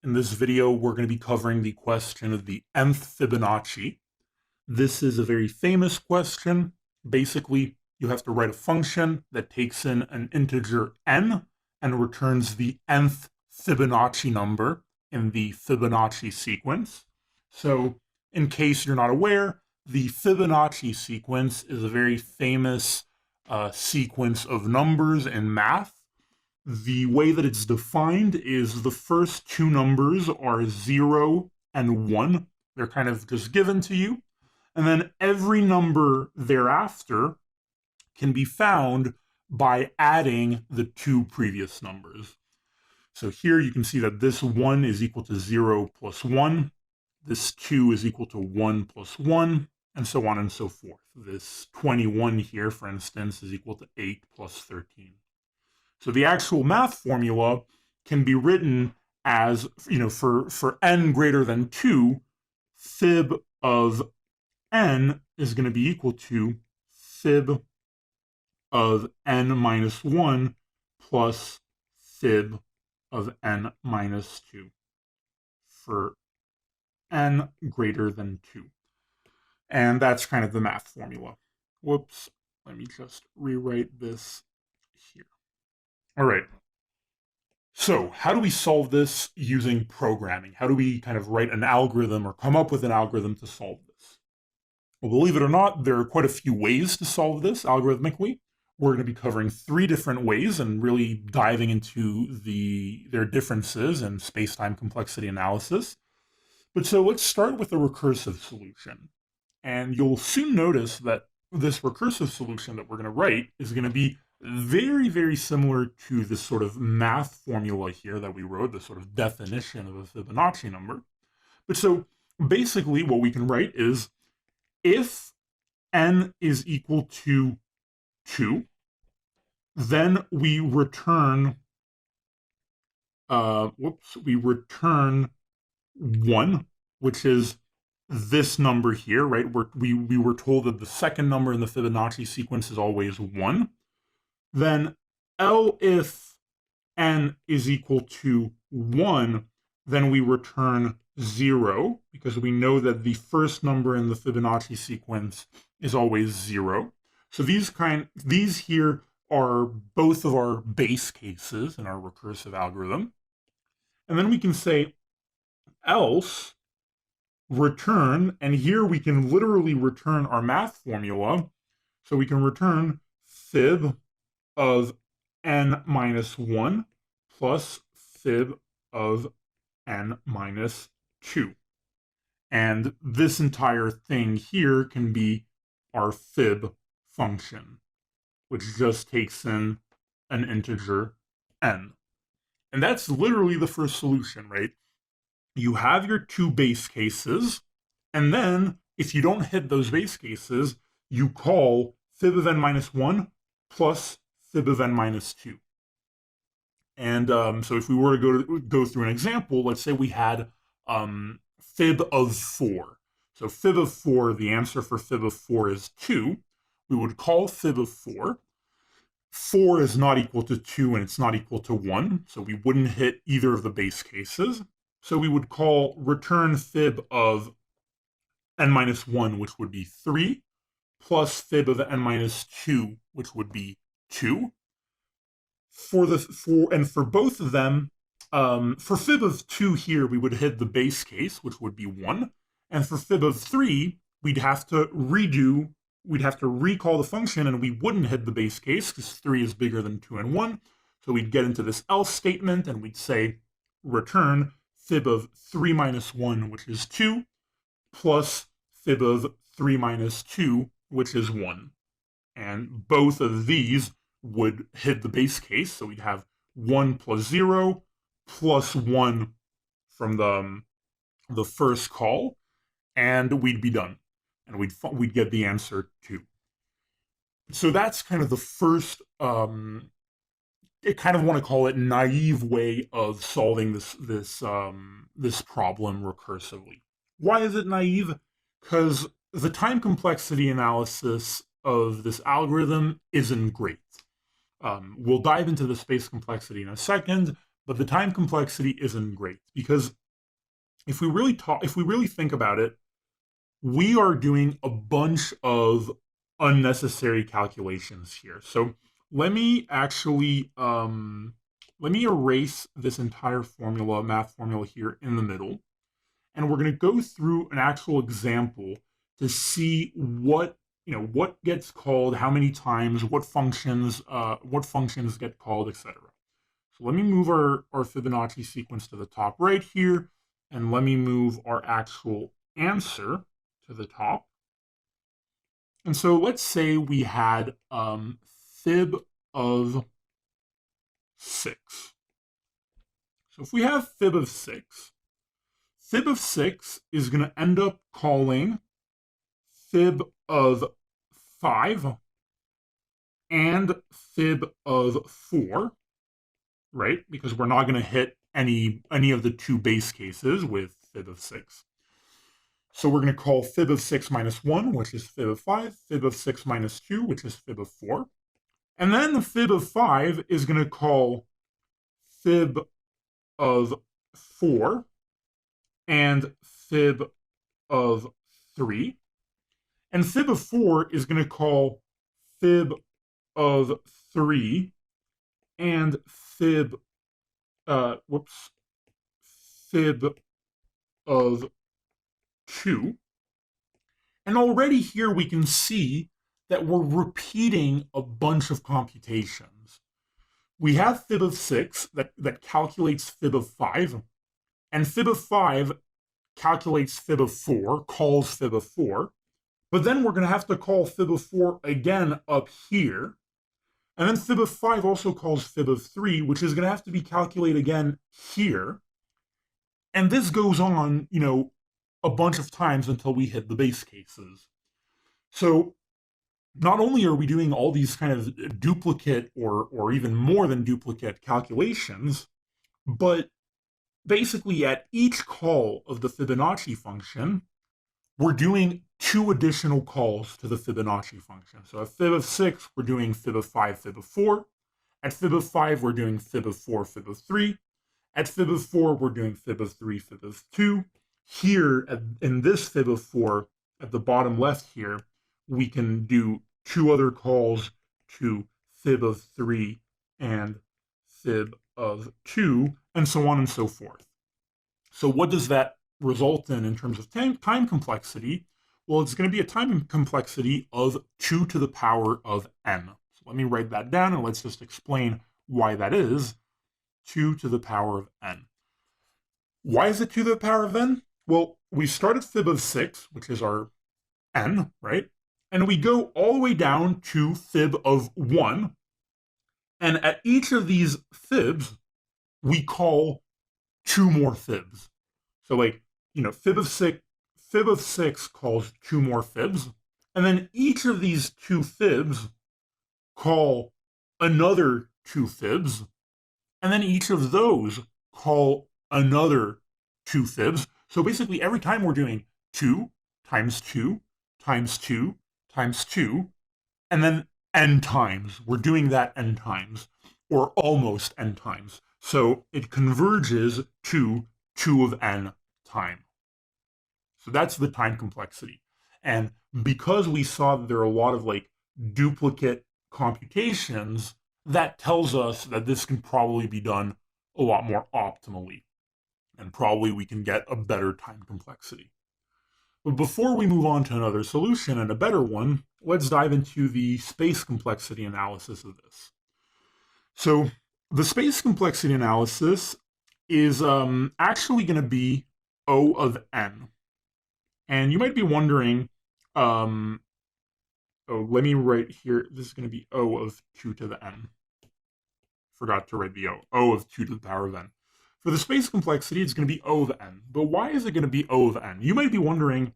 In this video, we're going to be covering the question of the nth Fibonacci. This is a very famous question. Basically, you have to write a function that takes in an integer n and returns the nth Fibonacci number in the Fibonacci sequence. So, in case you're not aware, the Fibonacci sequence is a very famous sequence of numbers in math. The way that it's defined is the first two numbers are 0 and 1. They're kind of just given to you. And then every number thereafter can be found by adding the two previous numbers. So here you can see that this 1 is equal to 0 plus 1. This 2 is equal to 1 plus 1, and so on and so forth. This 21 here, for instance, is equal to 8 plus 13. So the actual math formula can be written as, for n greater than 2, fib of n is going to be equal to fib of n minus 1 plus fib of n minus 2 for n greater than 2. And that's kind of the math formula. Whoops, let me just rewrite this here. All right. So how do we solve this using programming? How do we kind of write an algorithm or come up with an algorithm to solve this? Well, believe it or not, there are quite a few ways to solve this algorithmically. We're going to be covering 3 different ways and really diving into their differences in space-time complexity analysis. But so let's start with a recursive solution. And you'll soon notice that this recursive solution that we're going to write is going to be very, very similar to this sort of math formula here that we wrote, the sort of definition of a Fibonacci number. But so basically what we can write is if n is equal to 2, then we return, we return 1, which is this number here, right? We were told that the second number in the Fibonacci sequence is always 1. Then L if n is equal to 1, then we return 0, because we know that the first number in the Fibonacci sequence is always 0. So these here are both of our base cases in our recursive algorithm. And then we can say else return, and here we can literally return our math formula. So we can return fib of n minus 1 plus fib of n minus 2. And this entire thing here can be our fib function, which just takes in an integer n. And that's literally the first solution, right? You have your 2 base cases, and then if you don't hit those base cases, you call fib of n minus 1 plus fib of n minus 2. And so if we were to go through an example, let's say we had fib of 4. So fib of 4, the answer for fib of 4 is 2. We would call fib of 4. 4 is not equal to 2 and it's not equal to 1, so we wouldn't hit either of the base cases. So we would call return fib of n minus 1, which would be 3, plus fib of n minus 2, which would be 2. For both of them, for fib of 2 here, we would hit the base case, which would be 1. And for fib of 3, we'd have to recall the function, and we wouldn't hit the base case because 3 is bigger than 2 and 1. So we'd get into this else statement, and we'd say return fib of 3 minus 1, which is 2, plus fib of 3 minus 2, which is 1. And both of these would hit the base case, so we'd have 1 plus 0 plus 1 from the first call, and we'd be done. And we'd get the answer 2. So that's kind of the first, I kind of want to call it naive way of solving this problem recursively. Why is it naive? Because the time complexity analysis of this algorithm isn't great. We'll dive into the space complexity in a second, but the time complexity isn't great because if we really think about it, we are doing a bunch of unnecessary calculations here. So let me actually let me erase this entire formula, math formula here in the middle, and we're going to go through an actual example to see what what gets called, how many times, what functions get called, etc. So let me move our Fibonacci sequence to the top right here, and let me move our actual answer to the top. And so let's say we had fib of 6. So if we have fib of 6 is going to end up calling fib of 5 and fib of 4, right? Because we're not going to hit any of the two base cases with fib of 6. So we're going to call fib of 6 minus 1, which is fib of 5, fib of 6 minus 2, which is fib of 4. And then the fib of 5 is going to call fib of 4 and fib of 3. And fib of 4 is going to call fib of 3 and fib of 2. And already here we can see that we're repeating a bunch of computations. We have fib of 6 that calculates fib of 5, and fib of 5 calculates fib of 4, calls fib of 4, but then we're going to have to call fib of 4 again up here, and then fib of 5 also calls fib of 3, which is going to have to be calculated again here, and this goes on, a bunch of times until we hit the base cases. So not only are we doing all these kind of duplicate or even more than duplicate calculations, but basically at each call of the Fibonacci function, we're doing 2 additional calls to the Fibonacci function. So at fib of 6, we're doing fib of 5, fib of 4. At fib of 5, we're doing fib of 4, fib of 3. At fib of 4, we're doing fib of 3, fib of 2. Here, in this fib of 4, at the bottom left here, we can do 2 other calls to fib of 3 and fib of 2, and so on and so forth. So what does that result in terms of time complexity? Well, it's going to be a time complexity of 2 to the power of n. So let me write that down, and let's just explain why that is 2 to the power of n. Why is it 2 to the power of n? Well, we start at fib of 6, which is our n, right? And we go all the way down to fib of 1. And at each of these fibs, we call 2 more fibs. So fib of 6 calls 2 more fibs. And then each of these 2 fibs call another 2 fibs. And then each of those call another 2 fibs. So basically every time we're doing 2 times 2 times 2 times 2, and then n times. We're doing that n times, or almost n times. So it converges to 2 of n time. So that's the time complexity. And because we saw that there are a lot of duplicate computations, that tells us that this can probably be done a lot more optimally. And probably we can get a better time complexity. But before we move on to another solution and a better one, let's dive into the space complexity analysis of this. So the space complexity analysis is actually going to be O of n. And you might be wondering, let me write here, this is going to be O of 2 to the n. Forgot to write the O of 2 to the power of n. For the space complexity, it's going to be O of n. But why is it going to be O of n? You might be wondering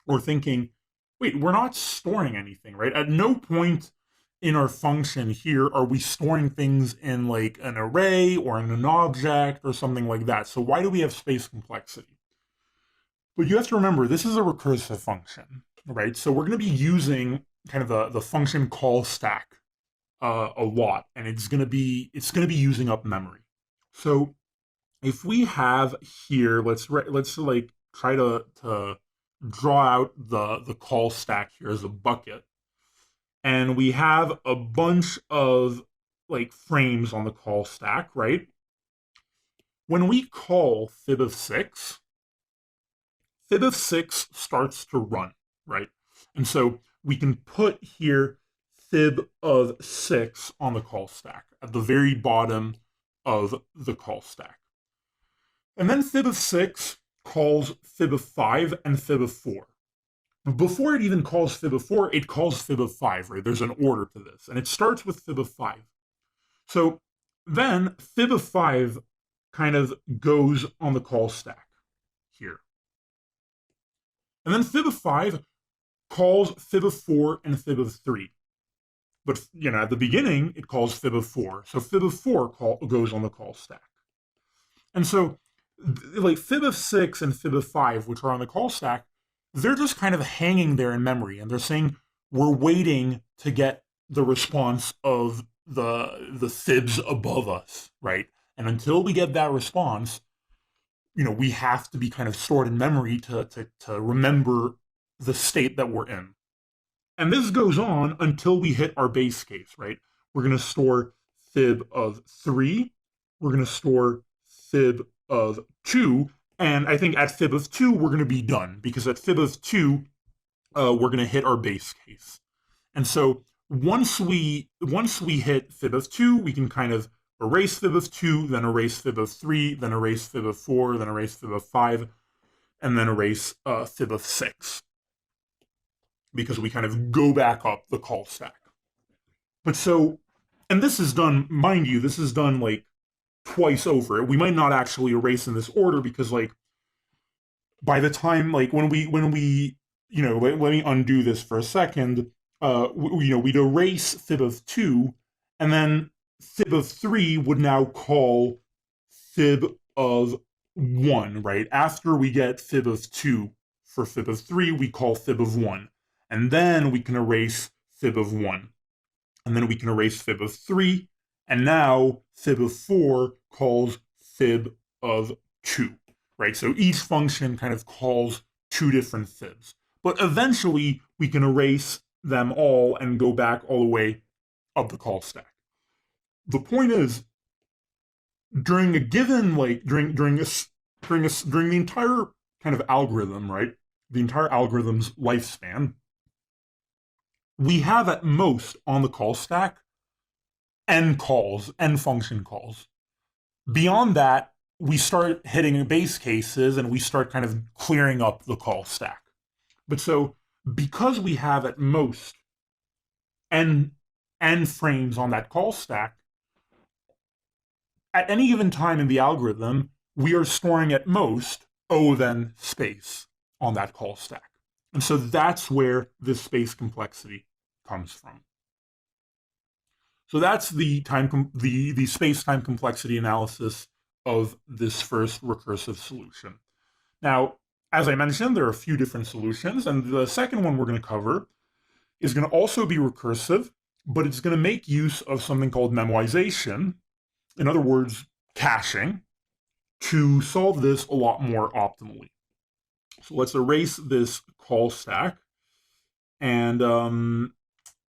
or thinking, wait, we're not storing anything, right? At no point in our function here are we storing things in an array or in an object or something like that. So why do we have space complexity? But you have to remember, this is a recursive function, right? So we're going to be using kind of the function call stack a lot, and it's going to be using up memory. So if we have here, let's like try to draw out the call stack here as a bucket, and we have a bunch of like frames on the call stack, right? When we call fib of 6, fib of 6 starts to run, right? And so we can put here fib of 6 on the call stack at the very bottom of the call stack. And then fib of 6 calls fib of 5 and fib of 4. Before it even calls fib of 4, it calls fib of 5, right? There's an order to this, and it starts with fib of 5. So then fib of 5 kind of goes on the call stack here. And then fib of 5 calls fib of 4 and fib of 3. But at the beginning, it calls fib of 4. So fib of 4 goes on the call stack. And so like fib of 6 and fib of 5, which are on the call stack, they're just kind of hanging there in memory. And they're saying, we're waiting to get the response of the fibs above us, right? And until we get that response, we have to be kind of stored in memory to remember the state that we're in. And this goes on until we hit our base case, right? We're going to store fib of 3. We're going to store fib of 2. And I think at fib of 2, we're going to be done, because at fib of 2, we're going to hit our base case. And so once we hit fib of 2, we can kind of erase fib of 2, then erase fib of 3, then erase fib of 4, then erase fib of 5, and then erase fib of 6. Because we kind of go back up the call stack. But so, and this is done, mind you, this is done like twice over. We might not actually erase in this order, because like by the time, like when we let me undo this for a second. We'd erase fib of 2, and then fib of 3 would now call fib of 1, right? After we get fib of 2 for fib of 3, we call fib of 1. And then we can erase fib of 1. And then we can erase fib of 3. And now fib of 4 calls fib of 2, right? So each function kind of calls 2 different fibs. But eventually, we can erase them all and go back all the way up the call stack. The point is, during a given, like, during the entire kind of algorithm, right? The entire algorithm's lifespan, we have at most on the call stack n function calls. Beyond that, we start hitting base cases and we start kind of clearing up the call stack. But so, because we have at most n frames on that call stack, at any given time in the algorithm, we are storing at most O then space on that call stack. And so that's where this space complexity comes from. So that's the space-time complexity analysis of this first recursive solution. Now, as I mentioned, there are a few different solutions, and the second one we're going to cover is going to also be recursive, but it's going to make use of something called memoization, in other words, caching, to solve this a lot more optimally. So let's erase this call stack, and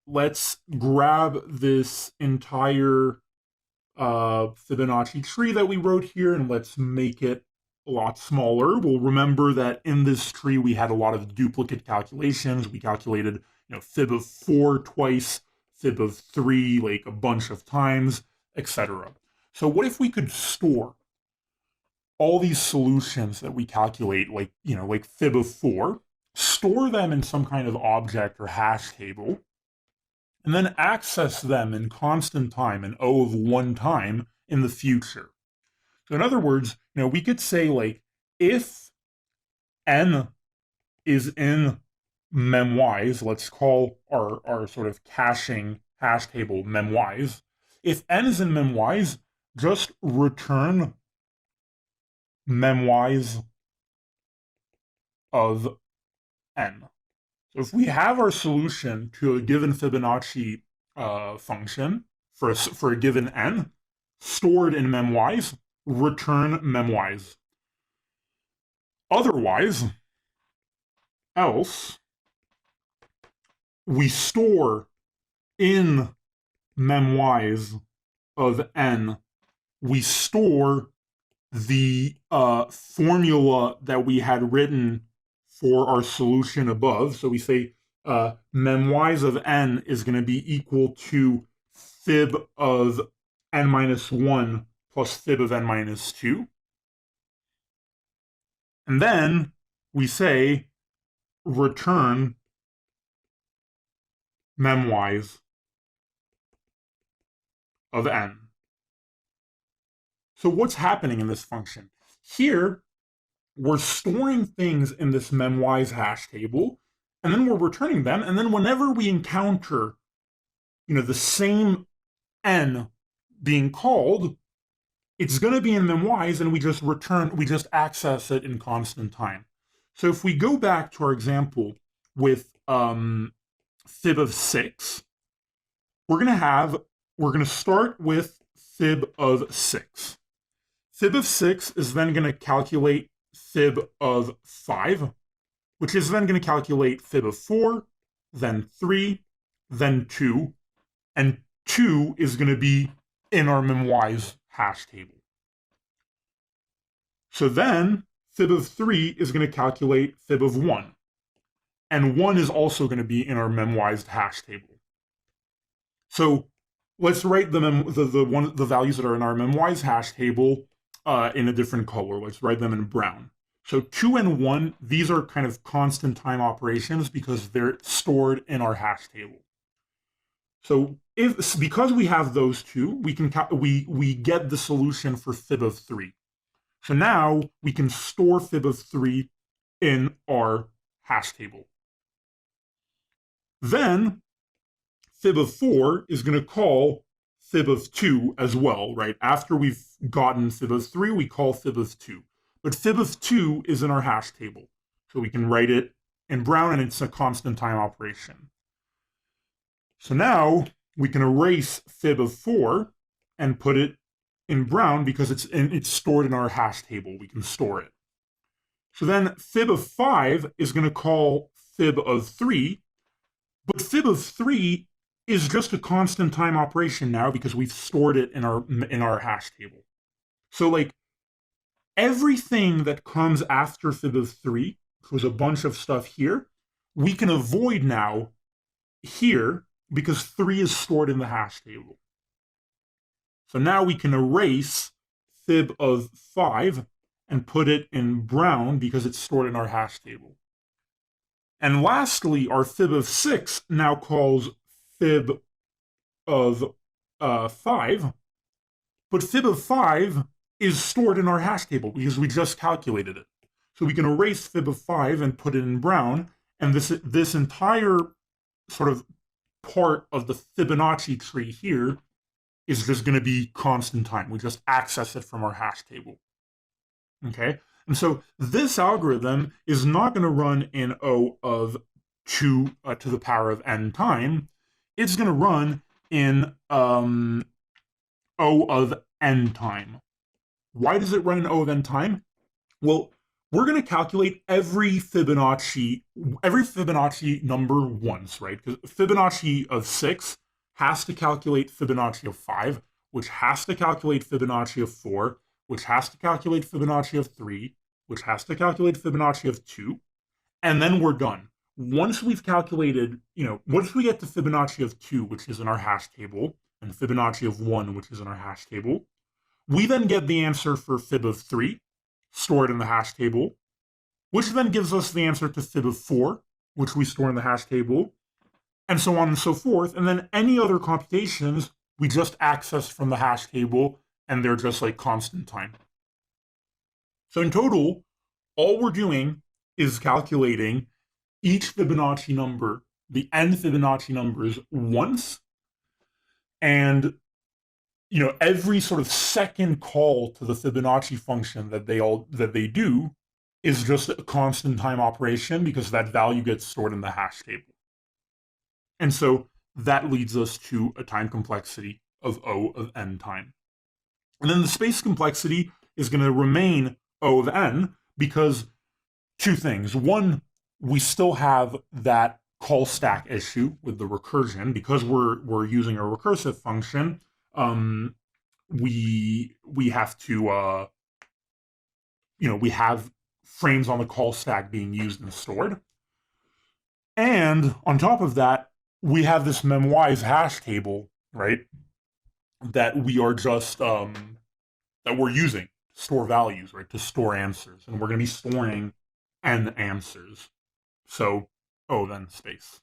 let's grab this entire Fibonacci tree that we wrote here, and let's make it a lot smaller. We'll remember that in this tree we had a lot of duplicate calculations. We calculated, fib of 4 twice, fib of 3 like a bunch of times, etc. So what if we could store all these solutions that we calculate, like fib of 4, store them in some kind of object or hash table, and then access them in constant time, in O of 1 time, in the future. So in other words, we could say, like, if n is in memwise, let's call our sort of caching hash table memwise. If n is in memwise, just return memwise of n. So if we have our solution to a given Fibonacci function for a given n stored in memwise, return memwise. Otherwise, else, we store in memwise of n, we store the formula that we had written for our solution above. So we say memwise of n is going to be equal to fib of n minus 1 plus fib of n minus 2. And then we say return memwise of n. So what's happening in this function? Here, we're storing things in this memwise hash table, and then we're returning them, and then whenever we encounter, the same n being called, it's going to be in memwise, and we just access it in constant time. So if we go back to our example with fib of 6, we're going to start with fib of 6. Fib of 6 is then going to calculate fib of 5, which is then going to calculate fib of 4, then 3, then 2, and 2 is going to be in our memwise hash table. So then fib of 3 is going to calculate fib of 1, and 1 is also going to be in our memwise hash table. So let's write the values that are in our memwise hash table in a different color. Let's write them in brown. So 2 and 1, these are kind of constant time operations because they're stored in our hash table. So because we have those two, we get the solution for fib of 3. So now we can store fib of 3 in our hash table. Then fib of 4 is going to call fib of 2 as well, right? After we've gotten fib of 3, we call fib of 2. But fib of 2 is in our hash table. So we can write it in brown, and it's a constant time operation. So now we can erase fib of 4 and put it in brown because it's stored in our hash table. We can store it. So then fib of 5 is going to call fib of 3, but fib of 3 is just a constant time operation now because we've stored it in our hash table. So like everything that comes after fib of 3, which was a bunch of stuff here, we can avoid now here because 3 is stored in the hash table. So now we can erase fib of 5 and put it in brown because it's stored in our hash table. And lastly, our fib of 6 now calls fib of 5, but fib of 5 is stored in our hash table because we just calculated it. So we can erase fib of 5 and put it in brown, and this entire sort of part of the Fibonacci tree here is just going to be constant time. We just access it from our hash table. Okay? And so this algorithm is not going to run in O of 2 to the power of n time. It's going to run in O of n time. Why does it run in O of n time? Well, we're going to calculate every Fibonacci number once, right? Because Fibonacci of 6 has to calculate Fibonacci of 5, which has to calculate Fibonacci of 4, which has to calculate Fibonacci of 3, which has to calculate Fibonacci of 2, and then we're done. Once we've calculated, once we get to Fibonacci of 2, which is in our hash table, and Fibonacci of 1, which is in our hash table, we then get the answer for fib of 3, stored in the hash table, which then gives us the answer to fib of 4, which we store in the hash table, and so on and so forth. And then any other computations, we just access from the hash table, and they're just like constant time. So in total, all we're doing is calculating each Fibonacci number, the n Fibonacci numbers once, and every sort of second call to the Fibonacci function that they do is just a constant time operation because that value gets stored in the hash table. And so that leads us to a time complexity of O of n time. And then the space complexity is going to remain O of n because two things. One, we still have that call stack issue with the recursion because we're using a recursive function. We have to we have frames on the call stack being used and stored. And on top of that, we have this memwise hash table, right? That we are just that we're using to store values, right? To store answers, and we're going to be storing n answers. So, oh, then space.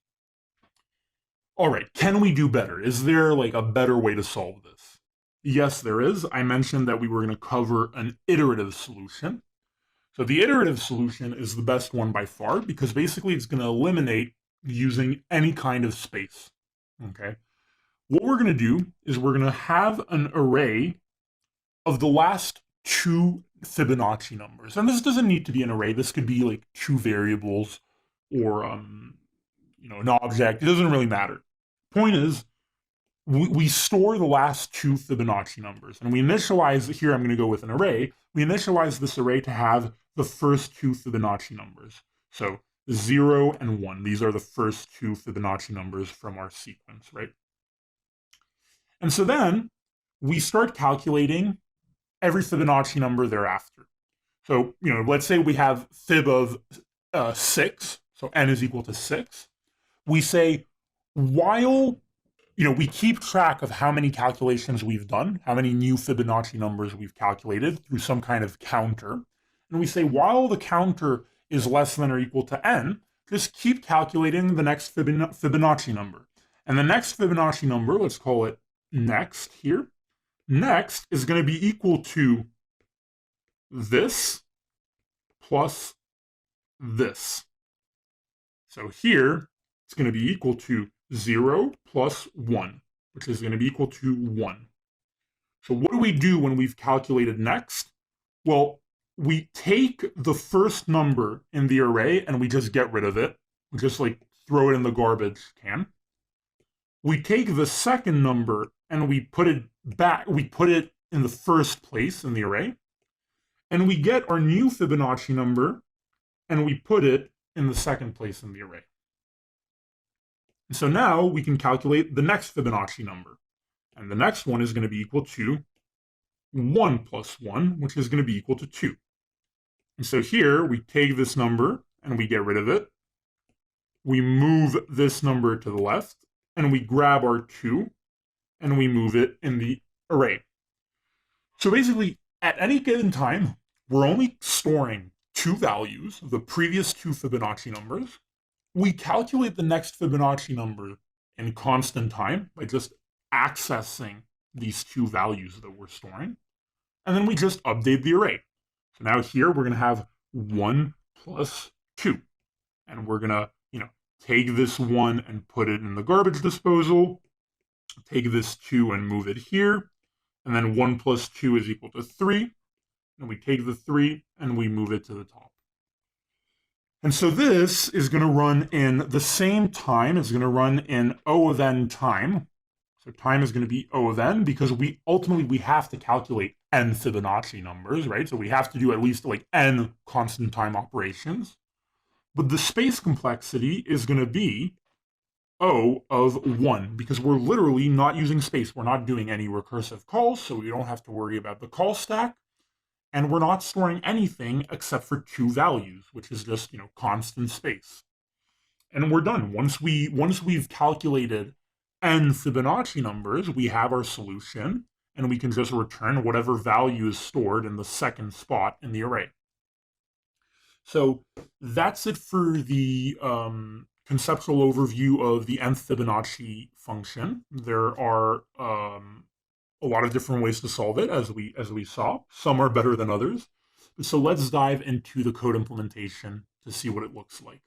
All right, can we do better? Is there like a better way to solve this? Yes, there is. I mentioned that we were going to cover an iterative solution. So the iterative solution is the best one by far because basically it's going to eliminate using any kind of space. Okay. What we're going to do is we're going to have an array of the last two Fibonacci numbers. And this doesn't need to be an array. This could be like two variables or an object. It doesn't really matter. Point is, we store the last two Fibonacci numbers. And we initialize, here I'm going to go with an array. We initialize this array to have the first two Fibonacci numbers. So 0 and 1. These are the first two Fibonacci numbers from our sequence, right? And so then we start calculating every Fibonacci number thereafter. So, let's say we have fib of 6, so n is equal to 6. We say, while, we keep track of how many calculations we've done, how many new Fibonacci numbers we've calculated through some kind of counter. And we say, while the counter is less than or equal to n, just keep calculating the next Fibonacci number. And the next Fibonacci number, let's call it next here, next is going to be equal to this plus this. So here, it's going to be equal to 0 plus 1, which is going to be equal to 1. So what do we do when we've calculated next? Well, we take the first number in the array and we just get rid of it. We just like throw it in the garbage can. We take the second number and we put it back, we put it in the first place in the array. And we get our new Fibonacci number and we put it in the second place in the array. And so now we can calculate the next Fibonacci number. And the next one is going to be equal to 1 plus 1, which is going to be equal to 2. And so here we take this number and we get rid of it. We move this number to the left and we grab our 2 and we move it in the array. So basically, at any given time, we're only storing two values, the previous two Fibonacci numbers. We calculate the next Fibonacci number in constant time by just accessing these two values that we're storing. And then we just update the array. So now here we're going to have 1 plus 2. And we're going to, take this 1 and put it in the garbage disposal. Take this 2 and move it here. And then 1 plus 2 is equal to 3. And we take the 3 and we move it to the top. And so this is going to run in the same time. It's going to run in O of n time. So time is going to be O of n because we have to calculate n Fibonacci numbers, right? So we have to do at least like n constant time operations. But the space complexity is going to be O of 1 because we're literally not using space. We're not doing any recursive calls, so we don't have to worry about the call stack. And we're not storing anything except for two values, which is just, constant space. And we're done. Once we've calculated n Fibonacci numbers, we have our solution, and we can just return whatever value is stored in the second spot in the array. So that's it for the conceptual overview of the nth Fibonacci function. There are a lot of different ways to solve it, as we saw. Some are better than others. So let's dive into the code implementation to see what it looks like.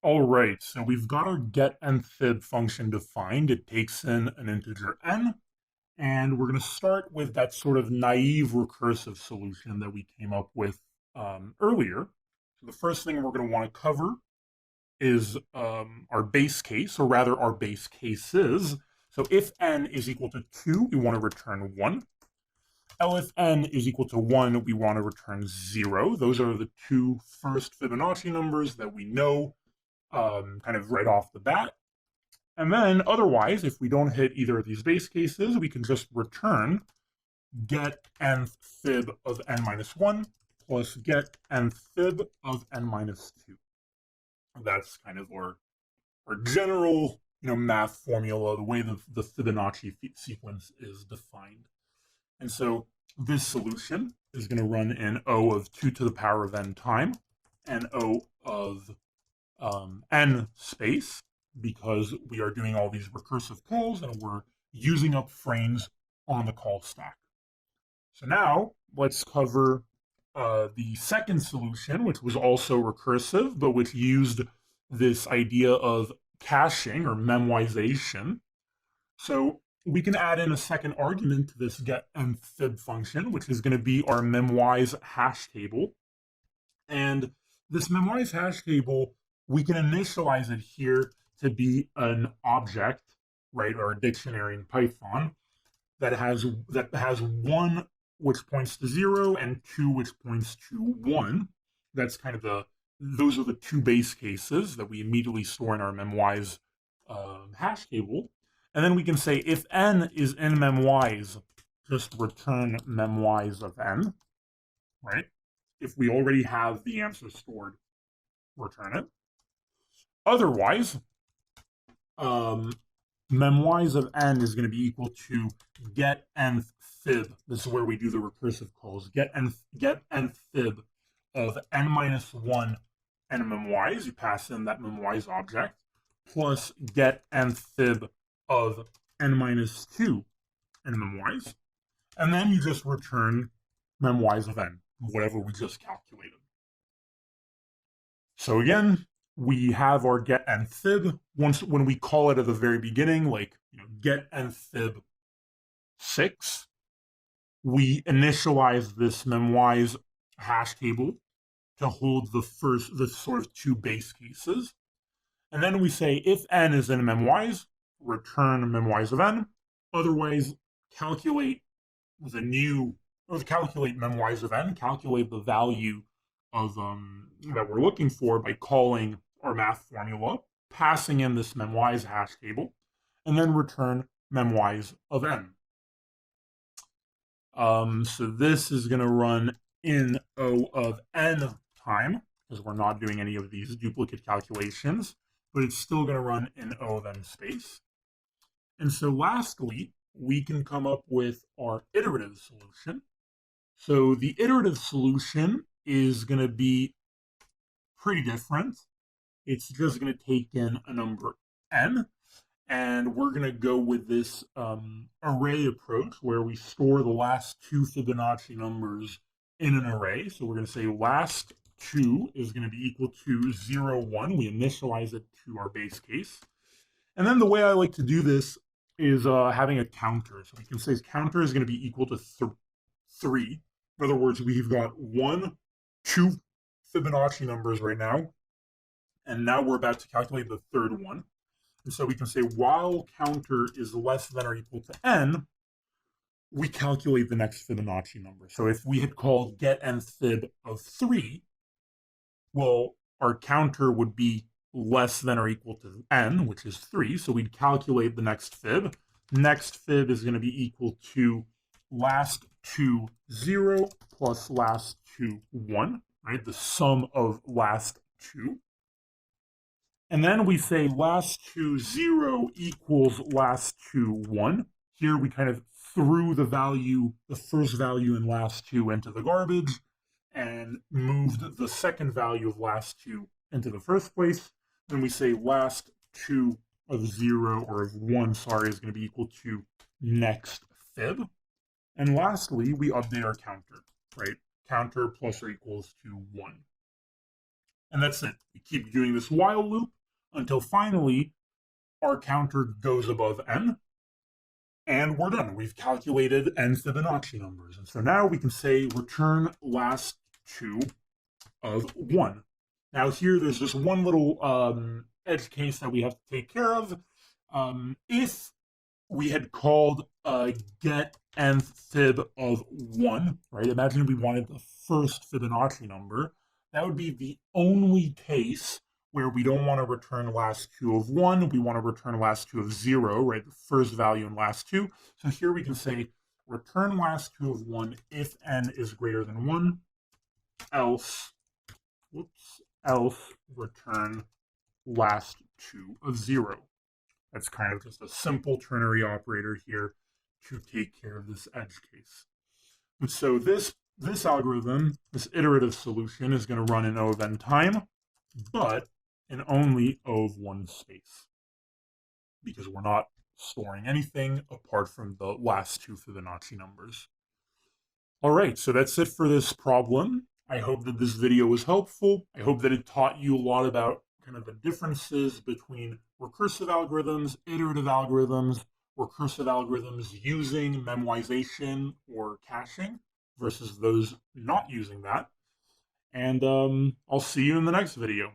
All right, so we've got our get nth fib function defined. It takes in an integer n, and we're going to start with that sort of naive recursive solution that we came up with earlier. So the first thing we're going to want to cover is our base case, or rather our base cases. So if n is equal to 2, we want to return 1. If n is equal to 1, we want to return 0. Those are the two first Fibonacci numbers that we know kind of right off the bat. And then otherwise, if we don't hit either of these base cases, we can just return get nth fib of n minus 1 plus get nth fib of n minus 2. That's kind of our general math formula, the way the Fibonacci sequence is defined. And so this solution is going to run in O of 2 to the power of n time and O of n space, because we are doing all these recursive calls and we're using up frames on the call stack. So now let's cover the second solution, which was also recursive, but which used this idea of caching or memoization. So we can add in a second argument to this get nth fib function, which is going to be our memoize hash table. And this memoize hash table, we can initialize it here to be an object, right, or a dictionary in Python that has 1 which points to 0 and 2 which points to 1. That's kind of those are the two base cases that we immediately store in our memoize hash table. And then we can say if n is in memoize, just return memoize of n, right? If we already have the answer stored, return it. Otherwise, memoize of n is going to be equal to get nth fib. This is where we do the recursive calls. Get nth fib of n minus 1 and memoize. You pass in that memoize object, plus get nth fib of n minus 2 and memoize. And then you just return memoize of n, whatever we just calculated. So again, we have our get nth fib. When we call it at the very beginning, like get nth fib 6, we initialize this memoize hash table to hold the sort of two base cases. And then we say if n is in memoize, return memoize of n. Otherwise, calculate calculate memoize of n, calculate the value of that we're looking for by calling our math formula, passing in this memoize hash table, and then return memoize of n. So this is going to run in O of n time, because we're not doing any of these duplicate calculations, but it's still going to run in O of n space. And so lastly, we can come up with our iterative solution. So the iterative solution is going to be pretty different. It's just going to take in a number n, and we're going to go with this array approach where we store the last two Fibonacci numbers in an array. So we're going to say last 2 is going to be equal to 0, 1. We initialize it to our base case. And then the way I like to do this is having a counter. So we can say counter is going to be equal to 3. In other words, we've got 2 Fibonacci numbers right now, and now we're about to calculate the third one. And so we can say while counter is less than or equal to n, we calculate the next Fibonacci number. So if we had called get nth fib of 3, well, our counter would be less than or equal to n, which is 3. So we'd calculate the next fib. Next fib is going to be equal to last 2, 0 plus last 2, 1, right? The sum of last 2. And then we say last 2, 0 equals last 2, 1. Here we kind of threw the first value in last 2 into the garbage and moved the second value of last 2 into the first place. Then we say last 2 of 0, or of 1, sorry, is going to be equal to next fib. And lastly, we update our counter, right? Counter plus or equals to 1. And that's it. We keep doing this while loop until finally our counter goes above n, and we're done. We've calculated n Fibonacci numbers. And so now we can say return last 2 of 1. Now here, there's just one little edge case that we have to take care of. If we had called get nth fib of 1, right? Imagine we wanted the first Fibonacci number. That would be the only case where we don't want to return last two of 1. We want to return last two of 0, right? The first value and last two. So here we can say return last two of 1 if n is greater than 1, else, else return last two of 0. That's kind of just a simple ternary operator here to take care of this edge case. And so this algorithm, this iterative solution, is going to run in O of n time, but in only O of 1 space, because we're not storing anything apart from the last two Fibonacci numbers. All right, so that's it for this problem. I hope that this video was helpful. I hope that it taught you a lot about kind of the differences between recursive algorithms, iterative algorithms, recursive algorithms using memoization or caching versus those not using that. And I'll see you in the next video.